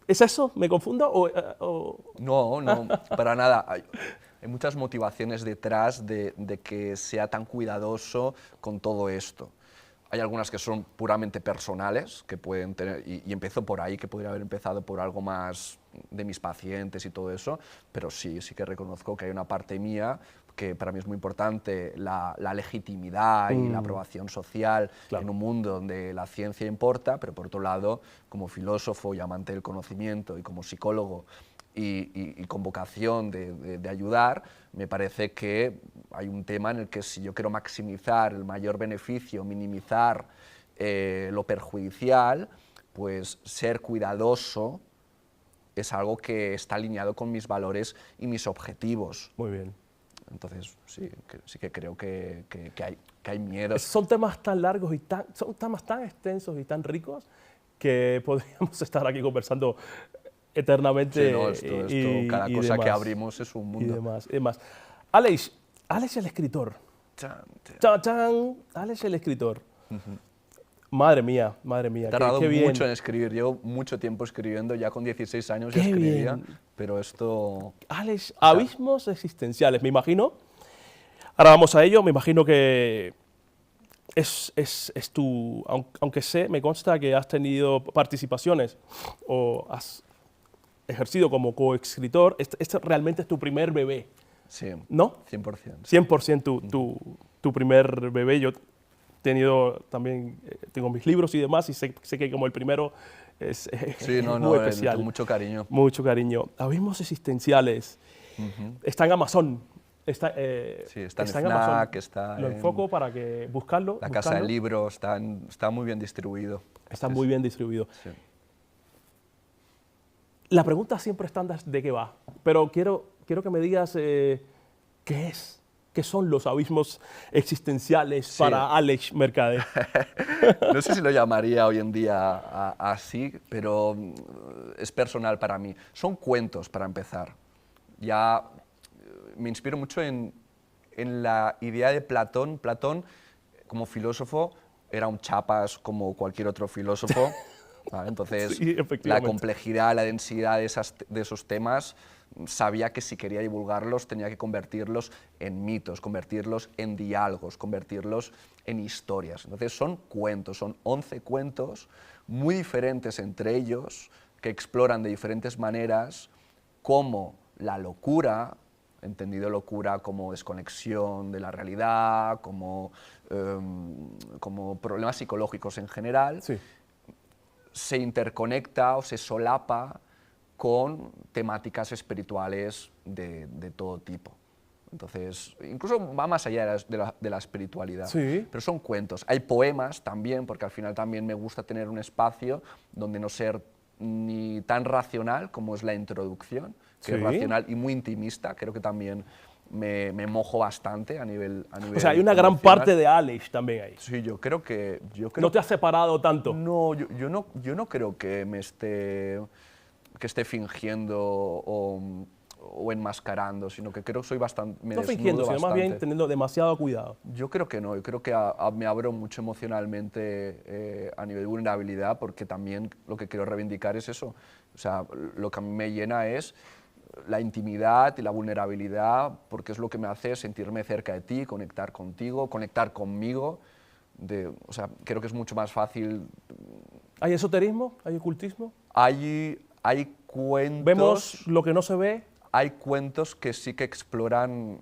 ¿es eso? ¿Me confundo? No, no, para nada. Hay muchas motivaciones detrás de que sea tan cuidadoso con todo esto. Hay algunas que son puramente personales, que pueden tener, y empezó por ahí, que podría haber empezado por algo más de mis pacientes y todo eso, pero sí que reconozco que hay una parte mía que para mí es muy importante, la legitimidad y la aprobación social en un mundo donde la ciencia importa, pero por otro lado, como filósofo y amante del conocimiento y como psicólogo y con vocación de ayudar, me parece que hay un tema en el que si yo quiero maximizar el mayor beneficio, minimizar lo perjudicial, pues ser cuidadoso es algo que está alineado con mis valores y mis objetivos. Muy bien. Entonces, sí que creo que hay miedos. Son temas tan largos y son temas tan extensos y tan ricos que podríamos estar aquí conversando eternamente. Sí, no, esto cada cosa que abrimos es un mundo. Y demás. Alex el escritor. Chan, chan. Alex el escritor. Madre mía. He tardado mucho en escribir, llevo mucho tiempo escribiendo, ya con 16 años ya escribía, pero esto... Alex, abismos existenciales, me imagino. Ahora vamos a ello, me imagino que es tu... Aunque me consta que has tenido participaciones o has ejercido como coescritor, este realmente es tu primer bebé. Sí, ¿no? 100%. 100% tu primer bebé. Yo también tengo mis libros y demás, y sé que como el primero es muy especial. Con mucho cariño. Mucho cariño. Abismos existenciales. Está en Amazon. Está en FNAC, Amazon. Lo enfoco para que buscarlo. La Casa del Libro está muy bien distribuido. Está muy bien distribuido. Sí. La pregunta siempre estándar de qué va, pero quiero que me digas qué son los abismos existenciales para Alex Mercader. No sé si lo llamaría hoy en día así, pero es personal para mí. Son cuentos, para empezar. Ya me inspiro mucho en la idea de Platón. Platón, como filósofo, era un chapas como cualquier otro filósofo. ¿Vale? Entonces, sí, la complejidad, la densidad de esos temas, sabía que si quería divulgarlos tenía que convertirlos en mitos, convertirlos en diálogos, convertirlos en historias. Entonces son cuentos, son 11 cuentos muy diferentes entre ellos, que exploran de diferentes maneras cómo la locura, entendido locura como desconexión de la realidad, como problemas psicológicos en general, se interconecta o se solapa con temáticas espirituales de todo tipo. Entonces, incluso va más allá de la espiritualidad, pero son cuentos. Hay poemas también, porque al final también me gusta tener un espacio donde no ser ni tan racional como es la introducción, que es racional y muy intimista. Creo que también me mojo bastante a nivel o sea, hay una gran parte de Alex también ahí. Sí, yo creo que... ¿No te has separado tanto? No, yo no creo que esté fingiendo o enmascarando, sino que creo que soy bastante... No fingiendo, sino más bien teniendo demasiado cuidado. Yo creo que no, yo creo que me abro mucho emocionalmente a nivel de vulnerabilidad, porque también lo que quiero reivindicar es eso. O sea, lo que a mí me llena es la intimidad y la vulnerabilidad, porque es lo que me hace sentirme cerca de ti, conectar contigo, conectar conmigo. O sea, creo que es mucho más fácil. ¿Hay esoterismo? ¿Hay ocultismo? Hay cuentos... ¿Vemos lo que no se ve? Hay cuentos que sí que exploran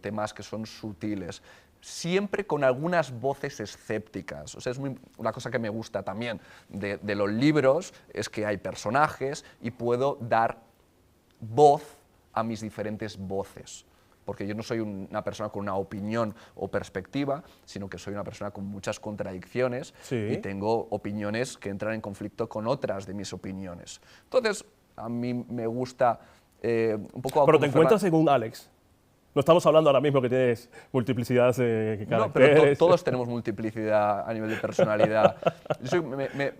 temas que son sutiles, siempre con algunas voces escépticas. O sea, una cosa que me gusta también de los libros es que hay personajes y puedo dar voz a mis diferentes voces. porque yo no soy una persona con una opinión o perspectiva, sino que soy una persona con muchas contradicciones y tengo opiniones que entran en conflicto con otras de mis opiniones. Entonces, a mí me gusta un poco... Pero te encuentras según Alex. No estamos hablando ahora mismo que tienes multiplicidad de caracteres. No, pero todos tenemos multiplicidad a nivel de personalidad.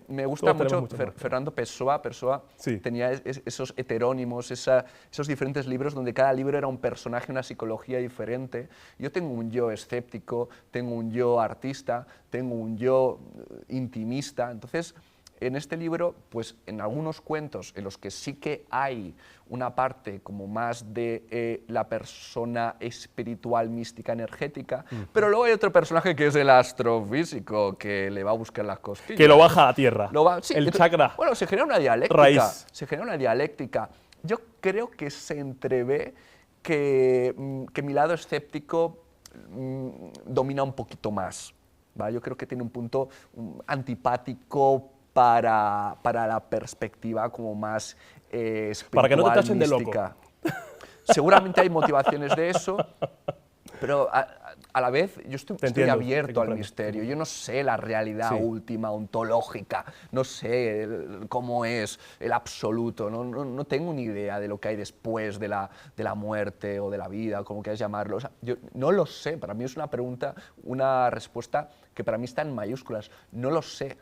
Me gusta mucho Fernando Pessoa. Pessoa tenía esos heterónimos, esos diferentes libros donde cada libro era un personaje, una psicología diferente. Yo tengo un yo escéptico, tengo un yo artista, tengo un yo intimista. Entonces, en este libro, pues en algunos cuentos en los que sí que hay una parte como más de la persona espiritual, mística, energética, pero luego hay otro personaje que es el astrofísico, que le va a buscar las cosquillas. Que lo baja a la tierra, sí, el chakra. Bueno, se genera una dialéctica. Raíz. Se genera una dialéctica. Yo creo que se entrevé que mi lado escéptico domina un poquito más. ¿Va? Yo creo que tiene un punto antipático para la perspectiva como más espiritual, para que no te tachen mística. de loco. Seguramente hay motivaciones de eso, pero a la vez yo estoy abierto al misterio. Yo no sé la realidad última, ontológica, no sé cómo es el absoluto, no tengo ni idea de lo que hay después de la muerte o de la vida, como quieras llamarlo. O sea, yo no lo sé, para mí es una pregunta, una respuesta que para mí está en mayúsculas. No lo sé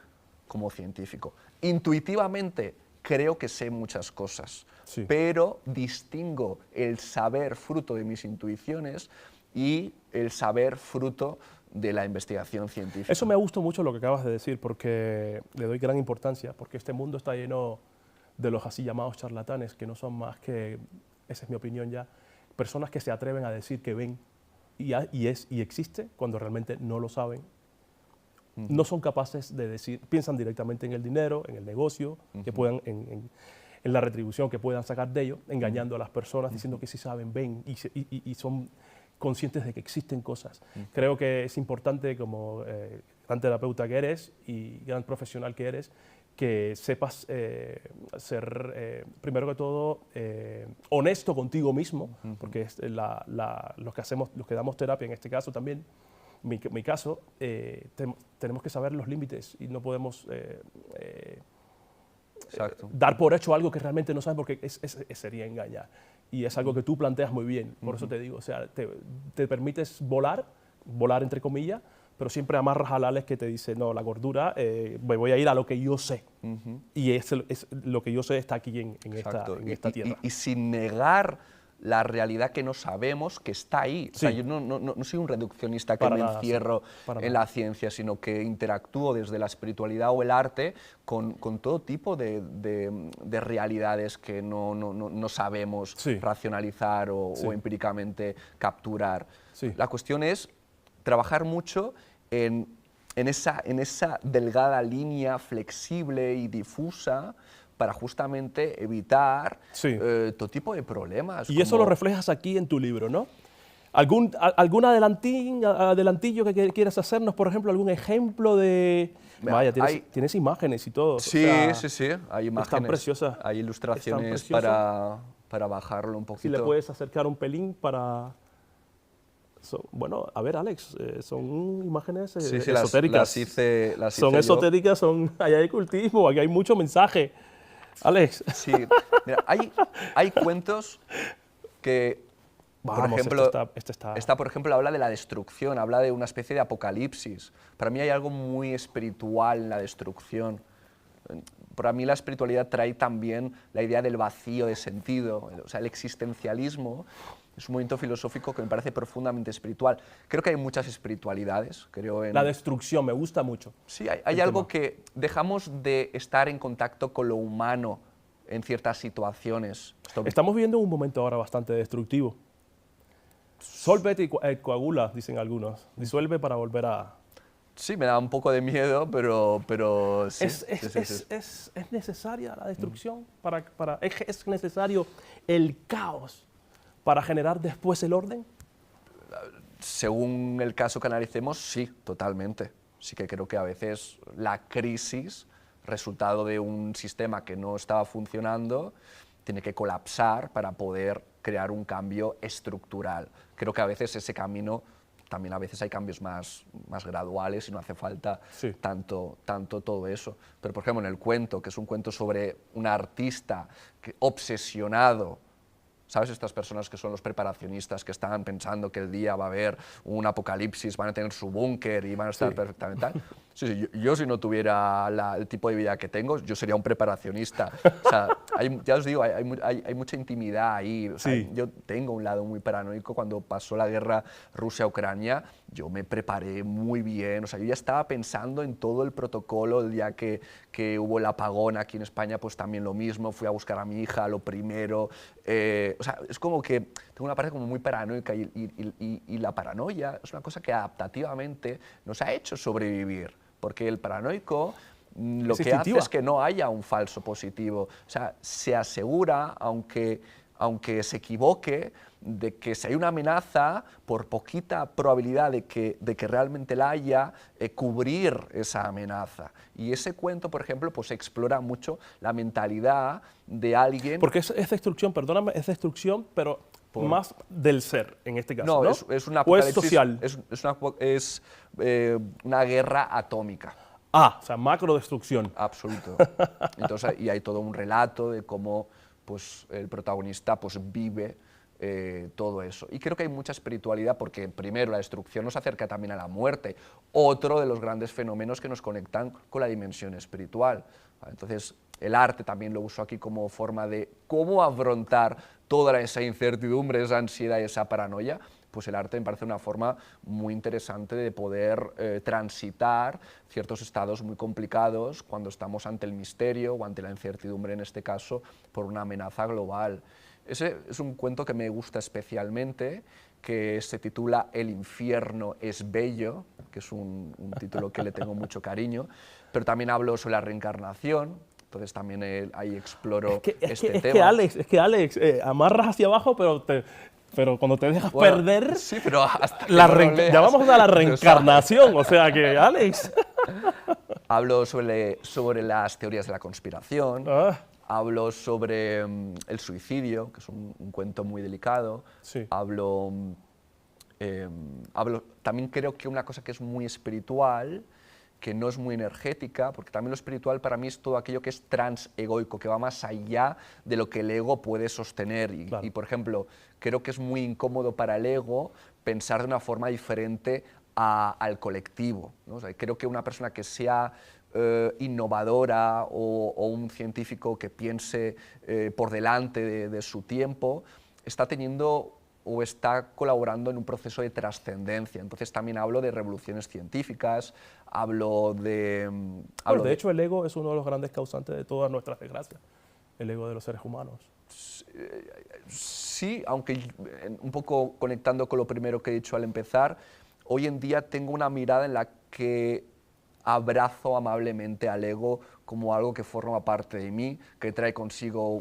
como científico. Intuitivamente creo que sé muchas cosas, pero distingo el saber fruto de mis intuiciones y el saber fruto de la investigación científica. Eso me gustó mucho lo que acabas de decir, porque le doy gran importancia, porque este mundo está lleno de los así llamados charlatanes, que no son más que, esa es mi opinión ya, personas que se atreven a decir que ven y existe cuando realmente no lo saben. No son capaces de decir, piensan directamente en el dinero, en el negocio, que puedan, en la retribución que puedan sacar de ello, engañando a las personas, diciendo que sí saben, ven y son conscientes de que existen cosas. Creo que es importante, como gran terapeuta que eres y gran profesional que eres, que sepas ser, primero que todo, honesto contigo mismo, porque es los que damos terapia en este caso también, mi caso, tenemos que saber los límites y no podemos dar por hecho algo que realmente no sabes, porque sería engañar. Y es algo que tú planteas muy bien, por eso te digo, o sea, te permites volar entre comillas, pero siempre amarras a Alex que te dice, no, la gordura, me voy a ir a lo que yo sé. Y lo que yo sé está aquí en esta tierra. Y sin negar la realidad que no sabemos, que está ahí. O sea, yo no soy un reduccionista que me encierro en la ciencia, sino que interactúo desde la espiritualidad o el arte con todo tipo de realidades que no sabemos racionalizar o empíricamente capturar. La cuestión es trabajar mucho en esa delgada línea flexible y difusa para justamente evitar todo tipo de problemas. Y eso lo reflejas aquí en tu libro, ¿no? ¿Algún adelantillo que quieras hacernos, por ejemplo, algún ejemplo de...? Vaya, tienes imágenes y todo. Sí, sí, hay imágenes. Están preciosas. Hay ilustraciones para bajarlo un poquito. Si le puedes acercar un pelín para... bueno, a ver, Alex, son imágenes esotéricas. Las hice son esotéricas, allá hay cultismo, aquí hay mucho mensaje. Alex. Sí, mira, hay cuentos que, por ejemplo, esta, por ejemplo, habla de la destrucción, habla de una especie de apocalipsis. Para mí hay algo muy espiritual en la destrucción. Para mí la espiritualidad trae también la idea del vacío de sentido, o sea, el existencialismo. Es un movimiento filosófico que me parece profundamente espiritual. Creo que hay muchas espiritualidades. La destrucción, me gusta mucho. Sí, hay algo que dejamos de estar en contacto con lo humano en ciertas situaciones. Estamos viviendo un momento ahora bastante destructivo. Solvete y coagula, dicen algunos. Disuelve para volver a... Sí, me da un poco de miedo, pero sí. ¿Es necesaria la destrucción? ¿Es necesario el caos para generar después el orden? Según el caso que analicemos, sí, totalmente. Sí que creo que a veces la crisis, resultado de un sistema que no estaba funcionando, tiene que colapsar para poder crear un cambio estructural. Creo que a veces ese camino, también a veces hay cambios más graduales y no hace falta tanto todo eso. Pero, por ejemplo, en el cuento, que es un cuento sobre un artista obsesionado, ¿sabes? Estas personas que son los preparacionistas, que están pensando que el día va a haber un apocalipsis, van a tener su búnker y van a estar perfectamente tal. Sí, yo si no tuviera el tipo de vida que tengo, yo sería un preparacionista. O sea, ya os digo, hay mucha intimidad ahí. O sea, yo tengo un lado muy paranoico. Cuando pasó la guerra Rusia-Ucrania, yo me preparé muy bien. O sea, yo ya estaba pensando en todo el protocolo. El día que hubo el apagón aquí en España, pues también lo mismo. Fui a buscar a mi hija, lo primero. O sea, es como que tengo una parte como muy paranoica y la paranoia es una cosa que adaptativamente nos ha hecho sobrevivir. Porque el paranoico lo que hace es que no haya un falso positivo. O sea, se asegura, aunque se equivoque, de que si hay una amenaza, por poquita probabilidad de que realmente la haya, cubrir esa amenaza. Y ese cuento, por ejemplo, pues explora mucho la mentalidad de alguien... Porque es destrucción, perdóname, es destrucción, pero más del ser, en este caso, ¿no? Es una ¿O es social? Es una guerra atómica. O sea, macrodestrucción. Absoluto. Entonces, y hay todo un relato de cómo pues, el protagonista pues, vive todo eso. Y creo que hay mucha espiritualidad porque, primero, la destrucción nos acerca también a la muerte, otro de los grandes fenómenos que nos conectan con la dimensión espiritual. Entonces, el arte también lo uso aquí como forma de cómo afrontar toda esa incertidumbre, esa ansiedad y esa paranoia. Pues el arte me parece una forma muy interesante de poder transitar ciertos estados muy complicados cuando estamos ante el misterio o ante la incertidumbre, en este caso, por una amenaza global. Ese es un cuento que me gusta especialmente, que se titula El infierno es bello, que es un título que le tengo mucho cariño, pero también hablo sobre la reencarnación. Entonces también ahí exploro este tema. Es que Alex, amarras hacia abajo, pero cuando te dejas perder, sí, pero hasta ya vamos a la reencarnación, o sea que, Alex. Hablo sobre las teorías de la conspiración, hablo sobre el suicidio, que es un cuento muy delicado, también creo que una cosa que es muy espiritual, que no es muy energética, porque también lo espiritual para mí es todo aquello que es transegoico, que va más allá de lo que el ego puede sostener. Y, por ejemplo, creo que es muy incómodo para el ego pensar de una forma diferente al colectivo, ¿no? O sea, creo que una persona que sea innovadora o un científico que piense por delante de su tiempo, está teniendo o está colaborando en un proceso de trascendencia. Entonces también hablo de revoluciones científicas, hablo de... de hecho, el ego es uno de los grandes causantes de todas nuestras desgracias, el ego de los seres humanos. Sí, aunque un poco conectando con lo primero que he dicho al empezar, hoy en día tengo una mirada en la que abrazo amablemente al ego como algo que forma parte de mí, que trae consigo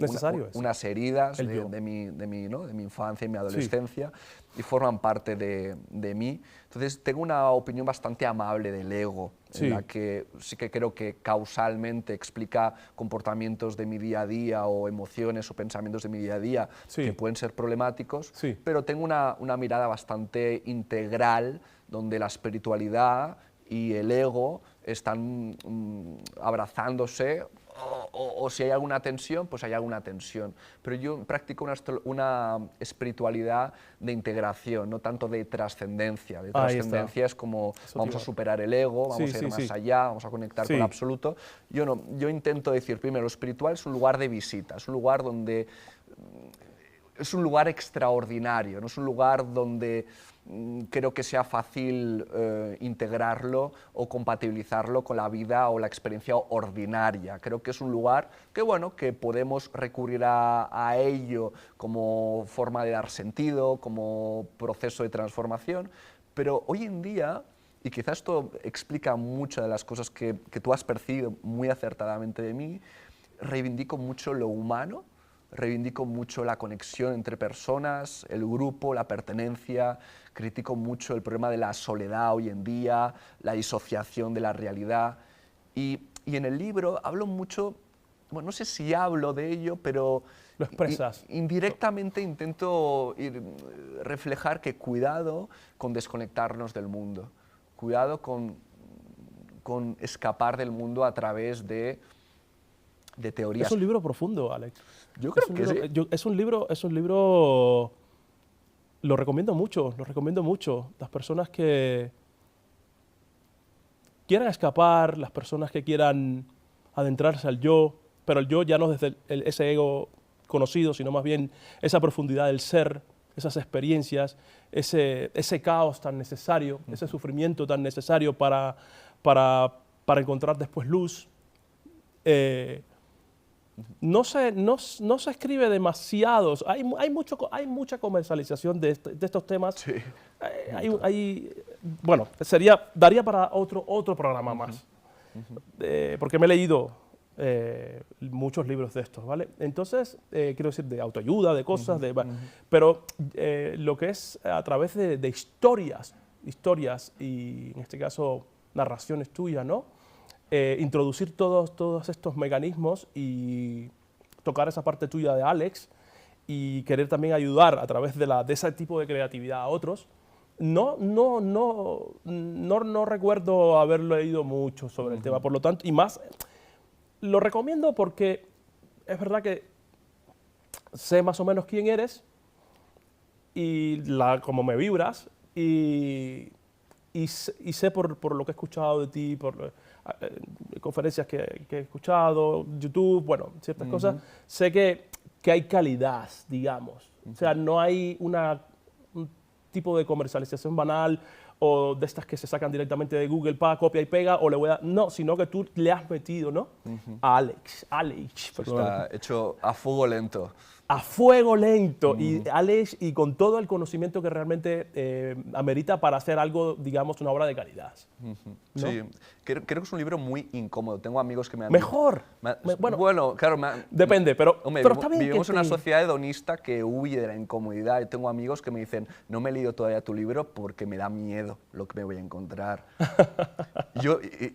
unas heridas de mi infancia y mi adolescencia y forman parte de mí. Entonces tengo una opinión bastante amable del ego, en la que sí que creo que causalmente explica comportamientos de mi día a día o emociones o pensamientos de mi día a día que pueden ser problemáticos, pero tengo una mirada bastante integral donde la espiritualiduna y el ego están abrazándose, o si hay alguna tensión, pues hay alguna tensión. Pero yo practico una espiritualidad de integración, no tanto de trascendencia. De trascendencia es como vamos a superar el ego, vamos a ir más allá, vamos a conectar con el absoluto. Yo intento decir, primero, lo espiritual es un lugar de visita, es un lugar donde... Es un lugar extraordinario, no es un lugar donde creo que sea fácil integrarlo o compatibilizarlo con la vida o la experiencia ordinaria. Creo que es un lugar que, bueno, que podemos recurrir a ello como forma de dar sentido, como proceso de transformación, pero hoy en día, y quizás esto explica muchas de las cosas que tú has percibido muy acertadamente de mí, reivindico mucho lo humano, reivindico mucho la conexión entre personas, el grupo, la pertenencia, critico mucho el problema de la soledad hoy en día, la disociación de la realidad. Y en el libro hablo mucho, bueno, no sé si hablo de ello, pero lo expresas. Indirectamente intento reflejar que cuidado con desconectarnos del mundo, cuidado con escapar del mundo a través de teorías. Es un libro profundo, Alex. Yo creo que sí. Es un libro, lo recomiendo mucho. Las personas que quieran escapar, las personas que quieran adentrarse al yo, pero el yo ya no desde ese ego conocido, sino más bien esa profundidad del ser, esas experiencias, ese caos tan necesario, ese sufrimiento tan necesario para encontrar después luz. No se escribe demasiados. Hay mucha comercialización de estos temas. Sí. Bueno, daría para otro programa más. Porque me he leído muchos libros de estos, ¿vale? Entonces, quiero decir, de autoayuda, de cosas, pero lo que es a través de historias y en este caso narraciones tuyas, ¿no? Introducir todos estos mecanismos y tocar esa parte tuya de Alex y querer también ayudar a través de ese tipo de creatividad a otros. No recuerdo haber leído mucho sobre el tema, por lo tanto, y más, lo recomiendo porque es verdad que sé más o menos quién eres y cómo me vibras y sé por lo que he escuchado de ti, por conferencias que he escuchado, YouTube, bueno, ciertas cosas, sé que hay calidad, digamos. O sea, no hay un tipo de comercialización banal o de estas que se sacan directamente de Google, copia y pega, o le voy a... No, sino que tú le has metido, ¿no? A Alex. Está hecho a fuego lento. A fuego lento, y Alex, y con todo el conocimiento que realmente amerita para hacer algo, digamos, una obra de calidad. ¿No? Sí, creo que es un libro muy incómodo. Tengo amigos que me han ¡Mejor! Bueno, claro, depende, pero está bien. Vivimos en una sociedad hedonista que huye de la incomodidad. Y tengo amigos que me dicen, no me he leído todavía tu libro porque me da miedo lo que me voy a encontrar.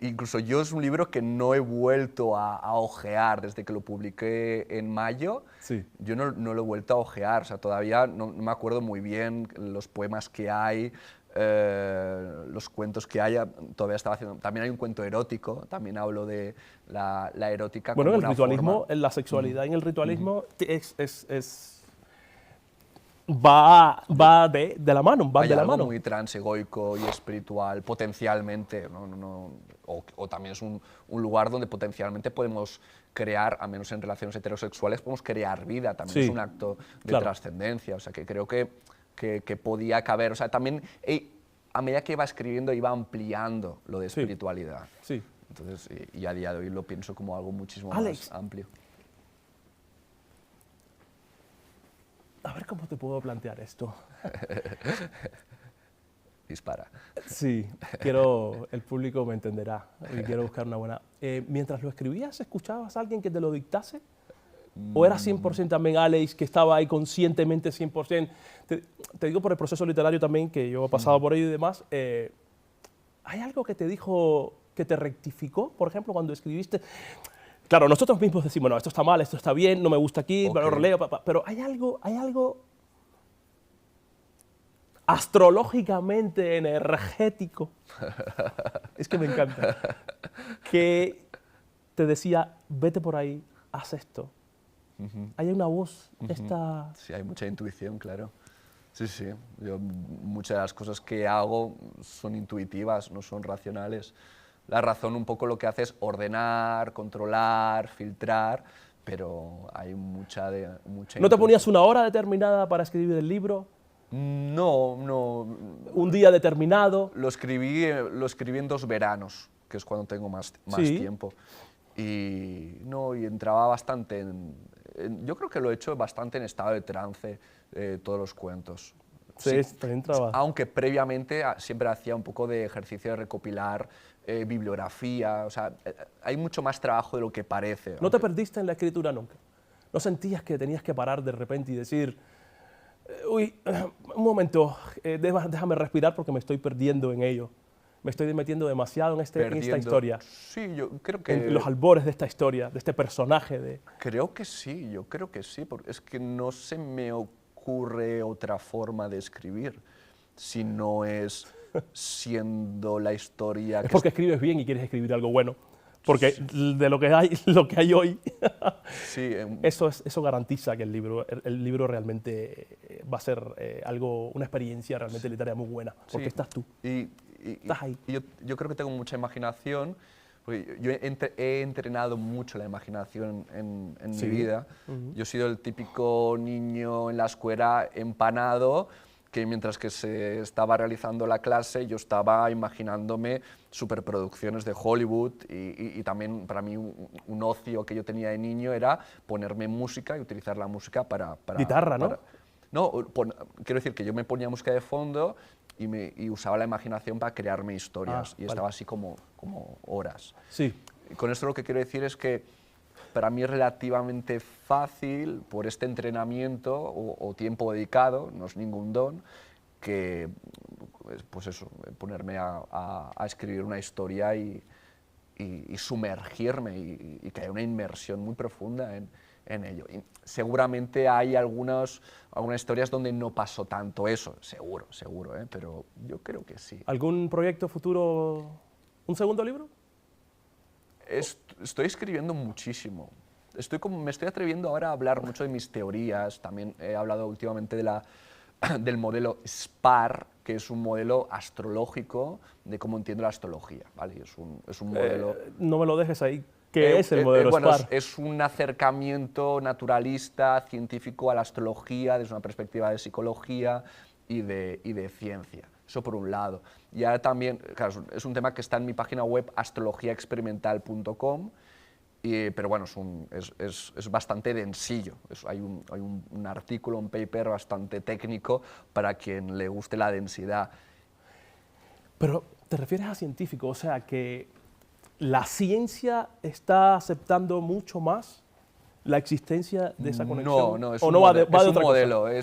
Incluso yo es un libro que no he vuelto a ojear desde que lo publiqué en mayo. Sí. Yo no lo he vuelto a ojear, o sea, todavía no me acuerdo muy bien los poemas que hay, los cuentos que hay. Todavía estaba haciendo. También hay un cuento erótico, también hablo de la erótica. Bueno, como en el ritualismo, forma. en la sexualidad, en el ritualismo va de la mano, Hay de la algo mano. muy transegoico y espiritual, potencialmente, o también es un lugar donde potencialmente podemos crear, a menos en relaciones heterosexuales, podemos crear vida, también Sí, es un acto de trascendencia, o sea, que creo que podía caber, o sea, también a medida que iba escribiendo iba ampliando lo de espiritualidad. Sí. Entonces, y a día de hoy lo pienso como algo muchísimo Alex, más amplio. A ver cómo te puedo plantear esto. Dispara. Sí, el público me entenderá y quiero buscar una buena... mientras lo escribías, ¿escuchabas a alguien que te lo dictase? ¿O era 100% también Alex, que estaba ahí conscientemente 100%? Te digo por el proceso literario también, que yo he pasado por ello y demás. ¿Hay algo que te dijo, que te rectificó, por ejemplo, cuando escribiste? Claro, nosotros mismos decimos, no, esto está mal, esto está bien, no me gusta aquí, lo releo, pero hay algo astrológicamente energético, es que me encanta, que te decía, vete por ahí, haz esto. Hay una voz, esta... Sí, hay mucha intuición, claro. Sí, sí. Muchas de las cosas que hago son intuitivas, no son racionales. La razón un poco lo que hace es ordenar, controlar, filtrar, pero hay mucha ¿No te ponías una hora determinada para escribir el libro? No. ¿Un día determinado? Lo escribí en 2 veranos, que es cuando tengo más tiempo. Y entraba bastante yo creo que lo he hecho bastante en estado de trance, todos los cuentos. Sí, entraba. Aunque previamente siempre hacía un poco de ejercicio de recopilar bibliografía, o sea, hay mucho más trabajo de lo que parece. ¿No te perdiste en la escritura nunca? ¿No sentías que tenías que parar de repente y decir, uy, un momento, déjame respirar porque me estoy perdiendo en ello? me estoy metiendo demasiado en esta Perdiendo. historia, Sí, yo creo que... en los albores de esta historia, de este personaje. Creo que sí, yo creo que sí, porque es que no se me ocurre otra forma de escribir si no es siendo la historia Es porque escribes bien y quieres escribir algo bueno. Porque de lo que hay hoy, sí, eso garantiza que el libro realmente va a ser una experiencia realmente literaria muy buena. Porque sí. estás tú. Estás ahí. Y yo creo que tengo mucha imaginación, porque yo he entrenado mucho la imaginación en Sí. mi vida. Yo he sido el típico niño en la escuela empanado, que mientras que se estaba realizando la clase, yo estaba imaginándome superproducciones de Hollywood y también para mí un ocio que yo tenía de niño era ponerme música y utilizar la música para... Guitarra, ¿no? No, quiero decir que yo me ponía música de fondo y usaba la imaginación para crearme historias y estaba así como horas. Sí. Y con esto lo que quiero decir es que para mí es relativamente fácil, por este entrenamiento o tiempo dedicado, no es ningún don, que pues eso, ponerme a escribir una historia y sumergirme y que haya una inmersión muy profunda en ello. Y seguramente hay algunas historias donde no pasó tanto eso, seguro, pero yo creo que sí. ¿Algún proyecto futuro, un segundo libro? Estoy escribiendo muchísimo. Me estoy atreviendo ahora a hablar mucho de mis teorías. También he hablado últimamente del modelo SPAR, que es un modelo astrológico de cómo entiendo la astrología. ¿Vale? Es un modelo... No me lo dejes ahí. ¿Qué es el modelo bueno, SPAR? Es un acercamiento naturalista, científico a la astrología desde una perspectiva de psicología y de ciencia. Eso por un lado. Y ahora también, claro, es un tema que está en mi página web astrologiaexperimental.com, pero bueno, es bastante densillo. Hay un artículo, un paper bastante técnico para quien le guste la densidad. Pero te refieres a científico, o sea que la ciencia está aceptando mucho más la existencia de esa conexión. No, es ¿O un, no va de es un otra modelo, cosa?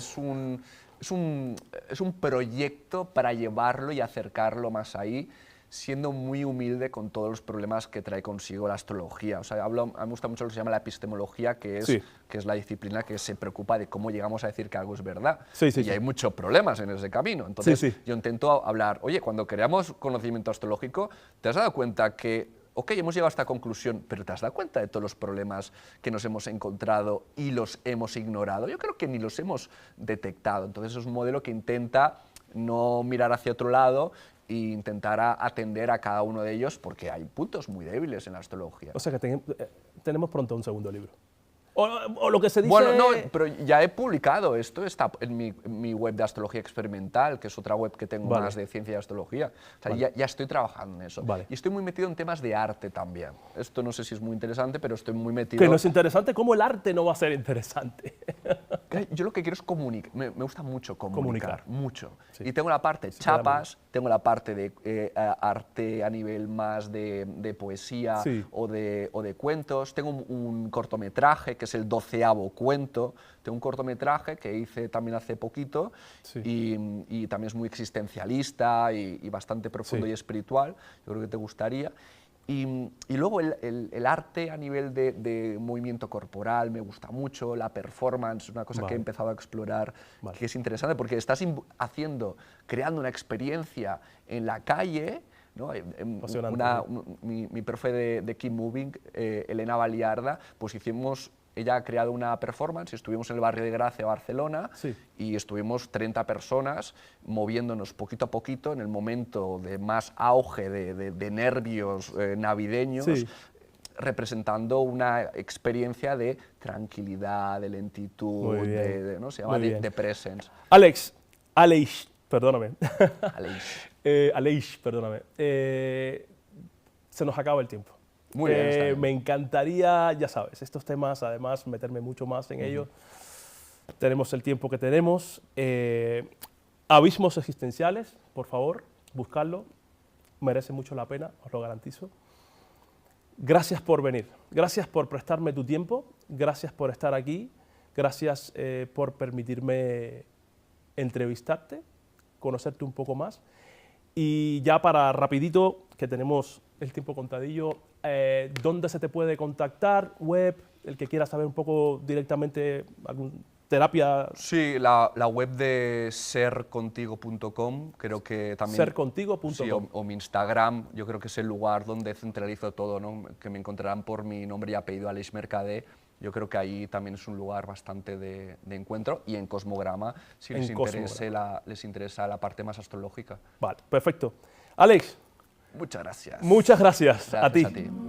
es un proyecto para llevarlo y acercarlo más ahí, siendo muy humilde con todos los problemas que trae consigo la astrología. O sea, a mí me gusta mucho lo que se llama la epistemología, que es la disciplina que se preocupa de cómo llegamos a decir que algo es verdad. Y hay muchos problemas en ese camino. Entonces, yo intento hablar, oye, cuando creamos conocimiento astrológico, ¿te has dado cuenta que ok, hemos llegado a esta conclusión, pero ¿te has dado cuenta de todos los problemas que nos hemos encontrado y los hemos ignorado? Yo creo que ni los hemos detectado. Entonces es un modelo que intenta no mirar hacia otro lado e intentar atender a cada uno de ellos, porque hay puntos muy débiles en la astrología. O sea que tenemos pronto un segundo libro. O lo que se dice... Bueno, no, pero ya he publicado esto, está en mi web de astrología experimental, que es otra web que tengo más de ciencia y astrología. O sea, ya estoy trabajando en eso. Y estoy muy metido en temas de arte también. Esto no sé si es muy interesante, pero estoy muy metido... Que no es interesante, ¿cómo el arte no va a ser interesante? Yo lo que quiero es comunicar. Me gusta mucho comunicar. Mucho. Sí. Y tengo la parte chapas, tengo la parte de arte a nivel más de poesía o de cuentos. Tengo un cortometraje que es el 12º cuento. Tengo un cortometraje que hice también hace poquito y también es muy existencialista y bastante profundo y espiritual. Yo creo que te gustaría. Y luego el arte a nivel de movimiento corporal me gusta mucho, la performance, una cosa que he empezado a explorar, que es interesante porque estás creando una experiencia en la calle, ¿no? Mi profe de Keep Moving, Elena Baliarda, pues ella ha creado una performance, estuvimos en el barrio de Gracia, Barcelona, y estuvimos 30 personas moviéndonos poquito a poquito en el momento de más auge de nervios navideños, representando una experiencia de tranquilidad, de lentitud, ¿no? Se llama de presence. Aleix, perdóname. Aleix, perdóname. Se nos acaba el tiempo. Muy bien, me encantaría, ya sabes, estos temas, además, meterme mucho más en ellos. Tenemos el tiempo que tenemos. Abismos existenciales, por favor, buscarlo. Merece mucho la pena, os lo garantizo. Gracias por venir, gracias por prestarme tu tiempo, gracias por estar aquí, gracias por permitirme entrevistarte, conocerte un poco más Y ya para rapidito, que tenemos el tiempo contadillo, ¿dónde se te puede contactar? ¿Web? El que quiera saber un poco directamente algún terapia. Sí, la web de sercontigo.com, creo que también... Sercontigo.com. Sí, o mi Instagram, yo creo que es el lugar donde centralizo todo, ¿no? Que me encontrarán por mi nombre y apellido, Aleix Mercader. Yo creo que ahí también es un lugar bastante de encuentro, y en Cosmograma, si les interesa la parte más astrológica. Vale, perfecto. Alex, Muchas gracias. muchas gracias a ti. Gracias a ti.